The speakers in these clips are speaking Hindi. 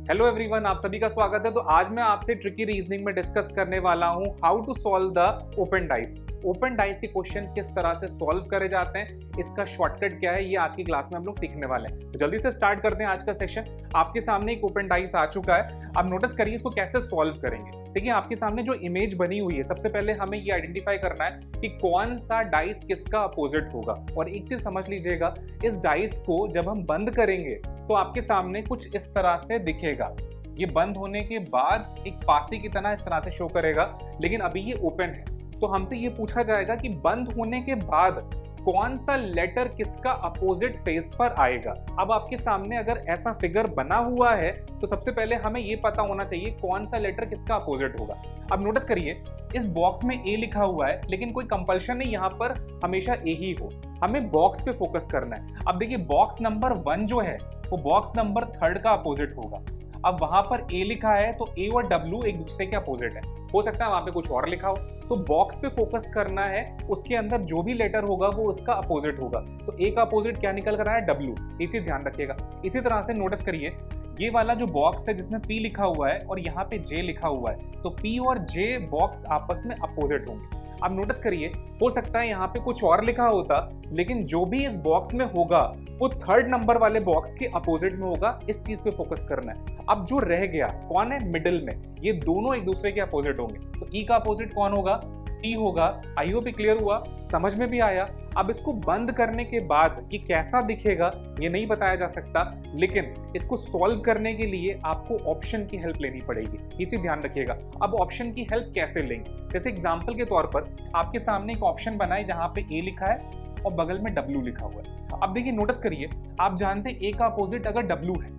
हेलो एवरीवन, आप सभी का स्वागत है। तो आज मैं आपसे ट्रिकी रीजनिंग में डिस्कस करने वाला हूं how to solve the open dice. Open dice के क्वेश्चन किस तरह से सॉल्व करे जाते हैं, इसका शॉर्टकट क्या है, ये आज की क्लास में हम लोग सीखने वाले हैं। तो जल्दी से स्टार्ट करते हैं आज का सेशन। आपके सामने एक ओपन डाइस आ चुका है। आप नोटिस करिए इसको कैसे सॉल्व करेंगे। देखिए आपके सामने जो इमेज बनी हुई है, सबसे पहले हमें ये आइडेंटिफाई करना है कि कौन सा डाइस किसका अपोजिट होगा। और एक चीज समझ लीजिएगा, इस डाइस को जब हम बंद करेंगे तो आपके सामने कुछ इस तरह से दिखेगा। ये बंद होने के बाद एक पासी की तरह इस तरह से शो करेगा, लेकिन अभी ये ओपन है। तो हमसे ये पूछा जाएगा कि बंद होने के बाद कौन सा लेटर किसका अपोजिट फेस पर आएगा। अब आपके सामने अगर ऐसा फिगर बना हुआ है तो सबसे पहले हमें ये पता होना चाहिए कौन सा लेटर किसका अपोजिट होगा। अब नोटिस करिए इस बॉक्स में ए लिखा हुआ है, लेकिन कोई कंपल्शन नहीं यहाँ पर हमेशा ए ही हो। हमें बॉक्स पे फोकस करना है। अब देखिए बॉक्स नंबर 1 जो है वो बॉक्स नंबर 3 का अपोजिट होगा। अब वहां पर ए लिखा है तो ए और डब्ल्यू एक दूसरे के अपोजिट है। हो सकता है वहां पे कुछ और लिखा हो, तो बॉक्स पे फोकस करना है। उसके अंदर जो भी लेटर होगा वो उसका अपोजिट होगा। तो ए का अपोजिट क्या निकल कर रहा है? डब्ल्यू। ये चीज ध्यान रखिएगा। इसी तरह से नोटिस करिए ये वाला जो बॉक्स है जिसमें पी लिखा हुआ है और यहाँ पे जे लिखा हुआ है, तो पी और जे बॉक्स आपस में अपोजिट होंगे। अब नोटिस करिए हो सकता है यहाँ पे कुछ और लिखा होता, लेकिन जो भी इस बॉक्स में होगा वो 3rd नंबर वाले बॉक्स के अपोजिट में होगा। इस चीज पे फोकस करना है। अब जो रह गया कौन है? मिडिल में। ये दोनों एक दूसरे के अपोजिट होंगे। तो ई का अपोजिट कौन होगा? टी होगा। आई होप क्लियर हुआ, समझ में भी आया। अब इसको बंद करने के बाद ये कैसा दिखेगा ये नहीं बताया जा सकता, लेकिन इसको सॉल्व करने के लिए आपको ऑप्शन की हेल्प लेनी पड़ेगी। इसी ध्यान रखिएगा। अब ऑप्शन की हेल्प कैसे लेंगे? जैसे एग्जांपल के तौर पर आपके सामने एक ऑप्शन बना है जहां पे ए लिखा है और बगल में डब्ल्यू लिखा हुआ है। अब देखिए नोटिस करिए, आप जानते हैं ए का अपोजिट अगर डब्ल्यू है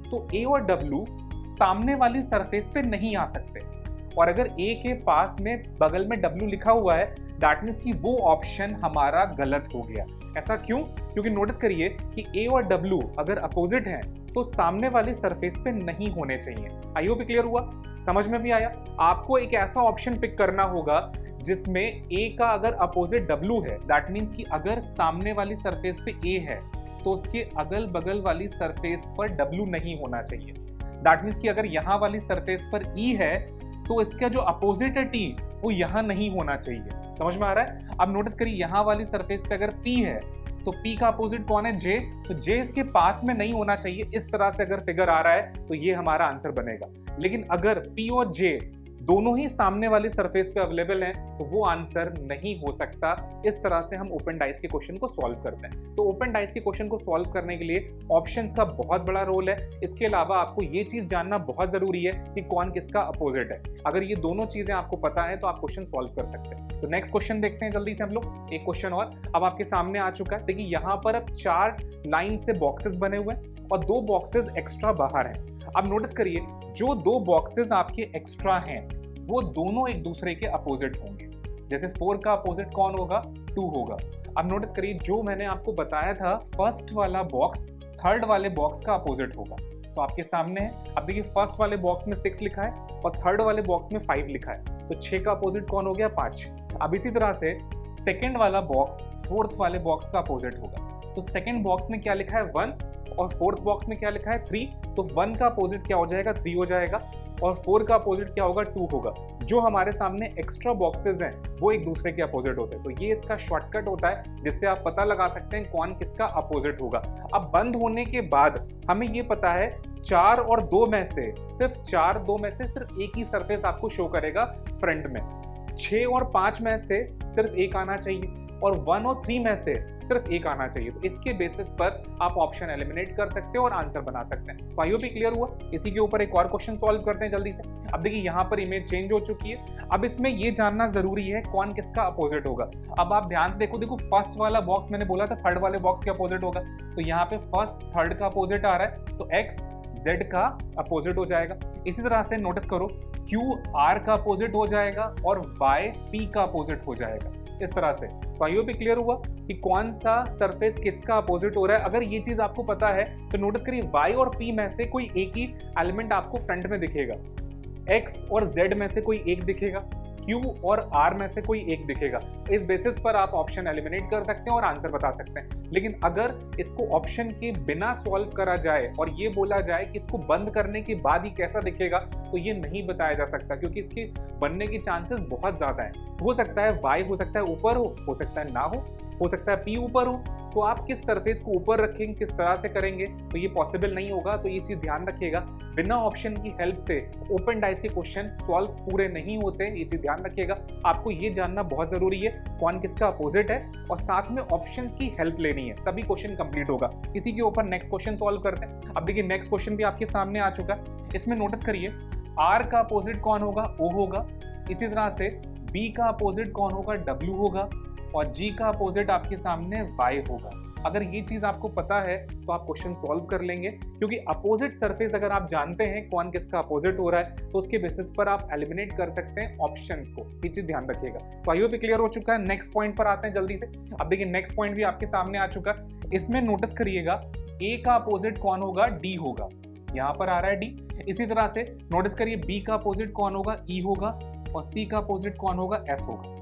तो ए और डब्ल्यू सामने वाली सरफेस पे नहीं आ सकते। और अगर ए के पास में बगल में डब्ल्यू लिखा हुआ है, दैट मींस कि वो ऑप्शन हमारा गलत हो गया। ऐसा क्यों? क्योंकि नोटिस करिए कि ए और डब्ल्यू अगर अपोजिट हैं तो सामने वाली सरफेस पे नहीं होने चाहिए। आई होप क्लियर हुआ, समझ में भी आया। आपको एक ऐसा ऑप्शन पिक करना होगा जिसमें ए का अगर अपोजिट डब्ल्यू है, दैट मींस कि अगर सामने वाली सरफेस पे ए है तो उसके अगल बगल वाली सरफेस पर डब्ल्यू नहीं होना चाहिए। दैट मींस कि अगर यहाँ वाली सरफेस पर ई है तो इसका जो अपोजिट है टी वो यहाँ नहीं होना चाहिए। समझ में आ रहा है? अब नोटिस करिए यहाँ वाली सरफेस पे अगर पी है तो पी का अपोजिट कौन है? जे। तो जे इसके पास में नहीं होना चाहिए। इस तरह से अगर फिगर आ रहा है तो ये हमारा आंसर बनेगा। लेकिन अगर पी और जे दोनों ही सामने वाली सरफेस पे अवेलेबल हैं तो वो आंसर नहीं हो सकता। इस तरह से हम ओपन डाइस के क्वेश्चन को सॉल्व करते हैं। तो ओपन डाइस के क्वेश्चन को सॉल्व करने के लिए ऑप्शंस का बहुत बड़ा रोल है। इसके अलावा आपको ये चीज जानना बहुत जरूरी है कि कौन किसका अपोजिट है। अगर ये दोनों चीजें आपको पता है तो आप क्वेश्चन सॉल्व कर सकते हैं। तो नेक्स्ट क्वेश्चन देखते हैं जल्दी से हम लोग। एक क्वेश्चन और अब आपके सामने आ चुका है। देखिए यहाँ पर अब 4 लाइन से बॉक्सेस बने हुए हैं और 2 बॉक्सेस एक्स्ट्रा बाहर हैं। अब नोटिस करिए जो 2 बॉक्सेस आपके एक्स्ट्रा हैं वो दोनों एक दूसरे के अपोजिट होंगे। जैसे 4 का अपोजिट कौन होगा? 2 होगा। अब नोटिस करिए जो मैंने आपको बताया था फर्स्ट वाला बॉक्स 3rd वाले बॉक्स का अपोजिट होगा। तो आपके सामने है। अब देखिए फर्स्ट वाले बॉक्स में 6 लिखा है और 3rd वाले बॉक्स में 5 लिखा है, तो 6 का अपोजिट कौन हो गया? 5। अब इसी तरह से 2nd वाला बॉक्स 4th वाले बॉक्स का अपोजिट होगा। तो 2nd बॉक्स में क्या लिखा है? 1 और 4th बॉक्स में क्या लिखा है? 3। तो 1 का अपोजिट क्या हो जाएगा? 3 हो जाएगा और 4 का अपोजिट क्या होगा? 2 होगा। जो हमारे सामने एक्स्ट्रा बॉक्सेस हैं वो एक दूसरे के अपोजिट होते हैं। तो ये इसका शॉर्टकट होता है जिससे आप पता लगा सकते हैं कौन किसका अपोजिट होगा। अब बंद होने के बाद हमें ये पता है 4 और 2 में से सिर्फ 4 2 में से सिर्फ एक ही सरफेस आपको शो करेगा फ्रंट में। 6 और 5 में से सिर्फ एक आना चाहिए और 1 और 3 में से सिर्फ एक आना चाहिए। तो इसके बेसिस पर आप ऑप्शन एलिमिनेट कर सकते हो और आंसर बना सकते हैं। तो आई होप क्लियर हुआ। इसी के ऊपर एक और क्वेश्चन सॉल्व करते हैं जल्दी से। अब देखिए यहाँ पर इमेज चेंज हो चुकी है। अब इसमें ये जानना जरूरी है कौन किसका अपोजिट होगा। अब आप ध्यान से देखो फर्स्ट वाला बॉक्स मैंने बोला था 3rd वाले बॉक्स के अपोजिट होगा। तो यहाँ पे फर्स्ट 3rd का अपोजिट आ रहा है तो एक्स Z का अपोजिट हो जाएगा। इसी तरह से नोटिस करो Q R का अपोजिट हो जाएगा और Y P का अपोजिट हो जाएगा। इस तरह से। तो आई होप क्लियर हुआ कि कौन सा सरफेस किसका अपोजिट हो रहा है। अगर ये चीज आपको पता है तो नोटिस करिए Y और P में से कोई एक ही एलिमेंट आपको फ्रंट में दिखेगा, X और Z में से कोई एक दिखेगा Q और R में से कोई एक दिखेगा। इस बेसिस पर आप ऑप्शन एलिमिनेट कर सकते हैं और आंसर बता सकते हैं। लेकिन अगर इसको ऑप्शन के बिना सॉल्व करा जाए और ये बोला जाए कि इसको बंद करने के बाद ही कैसा दिखेगा, तो ये नहीं बताया जा सकता, क्योंकि इसके बनने की चांसेस बहुत ज्यादा है। हो सकता है Y हो सकता है ऊपर हो सकता है ना हो सकता है P ऊपर हो। तो आप किस सरफेस को ऊपर रखेंगे, किस तरह से करेंगे, तो ये पॉसिबल नहीं होगा। तो ये चीज ध्यान रखिएगा, बिना ऑप्शन की हेल्प से ओपन डाइस के क्वेश्चन सॉल्व पूरे नहीं होते। ये चीज ध्यान रखिएगा। आपको ये जानना बहुत जरूरी है कौन किसका अपोजिट है, और साथ में ऑप्शंस की हेल्प लेनी है, तभी क्वेश्चन कंप्लीट होगा। इसी के ऊपर नेक्स्ट क्वेश्चन सॉल्व करते हैं। अब देखिए नेक्स्ट क्वेश्चन भी आपके सामने आ चुका है। इसमें नोटिस करिए R का अपोजिट कौन होगा, O होगा। इसी तरह से B का अपोजिट कौन होगा, W होगा। और G का अपोजिट आपके सामने Y होगा। अगर ये चीज आपको पता है तो आप क्वेश्चन सॉल्व कर लेंगे, क्योंकि अपोजिट सरफेस अगर आप जानते हैं कौन किसका अपोजिट हो रहा है तो उसके बेसिस पर आप एलिमिनेट कर सकते हैं ऑप्शंस को। ये चीज ध्यान रखिएगा। तो आई होप क्लियर हो चुका है। नेक्स्ट पॉइंट पर आते हैं जल्दी से। अब देखिए नेक्स्ट पॉइंट भी आपके सामने आ चुका है। इसमें नोटिस करिएगा A का अपोजिट कौन होगा, D होगा। यहाँ पर आ रहा है D। इसी तरह से नोटिस करिए B का अपोजिट कौन होगा, E होगा। और C का अपोजिट कौन होगा, F होगा।